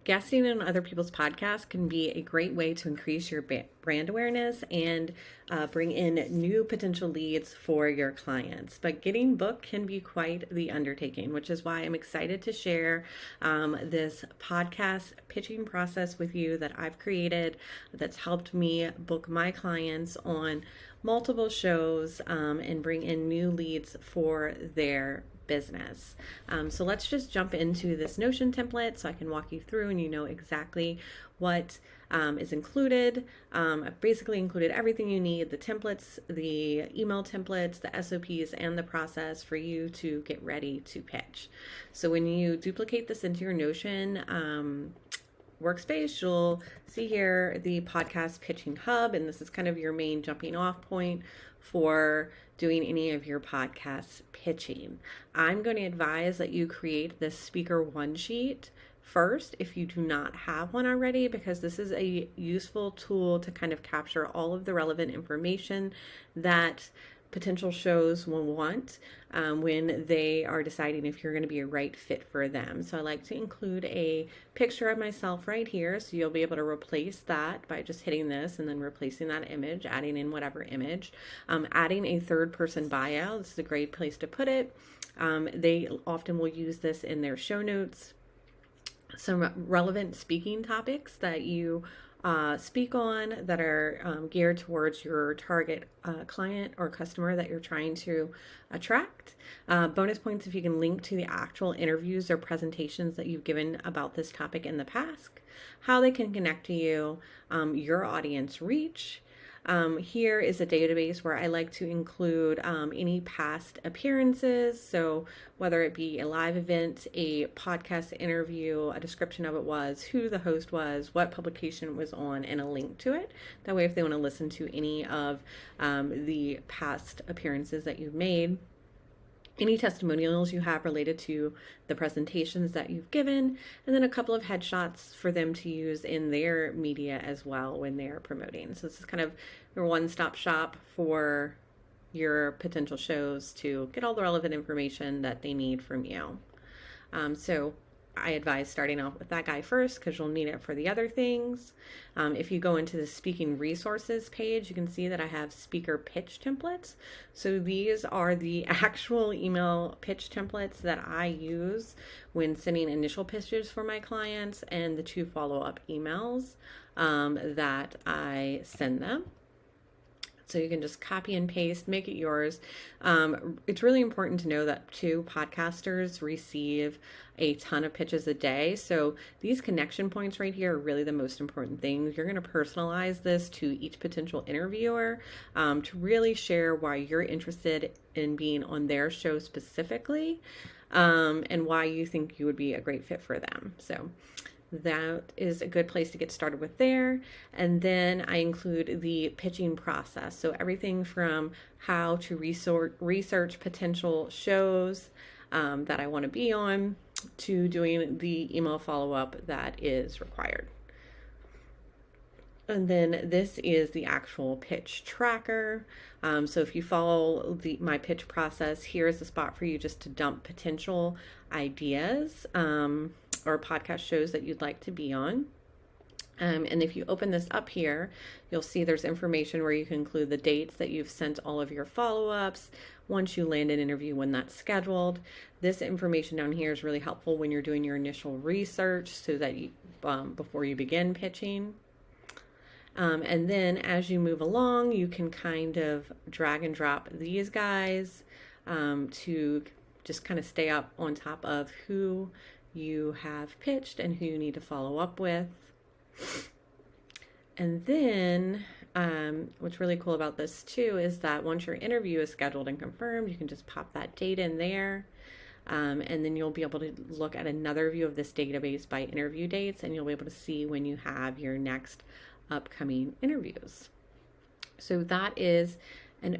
Guesting on other people's podcasts can be a great way to increase your brand awareness and bring in new potential leads for your clients. But getting booked can be quite the undertaking, which is why I'm excited to share this podcast pitching process with you that I've created that's helped me book my clients on multiple shows and bring in new leads for their business. So let's just jump into this Notion template so I can walk you through and you know exactly what is included. I've basically included everything you need, the templates, the email templates, the SOPs, and the process for you to get ready to pitch. So when you duplicate this into your Notion workspace, you'll see here the podcast pitching hub, and this is kind of your main jumping off point for doing any of your podcast pitching. I'm going to advise that you create this speaker one sheet first if you do not have one already, because this is a useful tool to kind of capture all of the relevant information that potential shows will want when they are deciding if you're going to be a right fit for them. So I like to include a picture of myself right here, so you'll be able to replace that by just hitting this and then replacing that image, adding in whatever image. Adding a third person bio, this is a great place to put it. They often will use this in their show notes. Some relevant speaking topics that you speak on that are geared towards your target client or customer that you're trying to attract. Bonus points if you can link to the actual interviews or presentations that you've given about this topic in the past, how they can connect to you, your audience reach. Here is a database where I like to include any past appearances. So whether it be a live event, a podcast interview, a description of it was, who the host was, what publication it was on, and a link to it. That way, if they want to listen to any of the past appearances that you've made, any testimonials you have related to the presentations that you've given, and then a couple of headshots for them to use in their media as well when they're promoting. So this is kind of your one-stop shop for your potential shows to get all the relevant information that they need from you. So I advise starting off with that guy first because you'll need it for the other things. If you go into the speaking resources page, you can see that I have speaker pitch templates. So these are the actual email pitch templates that I use when sending initial pitches for my clients and the 2 follow-up emails that I send them. So you can just copy and paste, make it yours. It's really important to know that too, podcasters receive a ton of pitches a day. So these connection points right here are really the most important thing. You're going to personalize this to each potential interviewer to really share why you're interested in being on their show specifically and why you think you would be a great fit for them. So that is a good place to get started with there. And then I include the pitching process. So everything from how to research potential shows that I want to be on to doing the email follow-up that is required. And then this is the actual pitch tracker. So if you follow my pitch process, here's the spot for you just to dump potential ideas or podcast shows that you'd like to be on. And if you open this up here, you'll see there's information where you can include the dates that you've sent all of your follow-ups, once you land an interview, when that's scheduled. This information down here is really helpful when you're doing your initial research so that you, before you begin pitching. And then as you move along, you can kind of drag and drop these guys to just kind of stay up on top of who you have pitched and who you need to follow up with. And then what's really cool about this too is that once your interview is scheduled and confirmed, you can just pop that date in there. And then you'll be able to look at another view of this database by interview dates, and you'll be able to see when you have your next upcoming interviews. So that is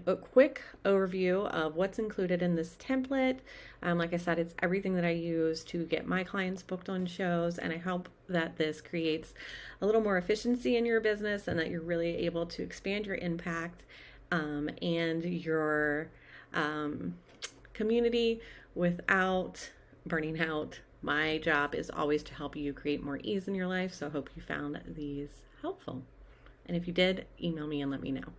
a quick overview of what's included in this template. Like I said, it's everything that I use to get my clients booked on shows, and I hope that this creates a little more efficiency in your business and that you're really able to expand your impact and your community without burning out My job is always to help you create more ease in your life, so I hope you found these helpful. And if you did, email me and let me know.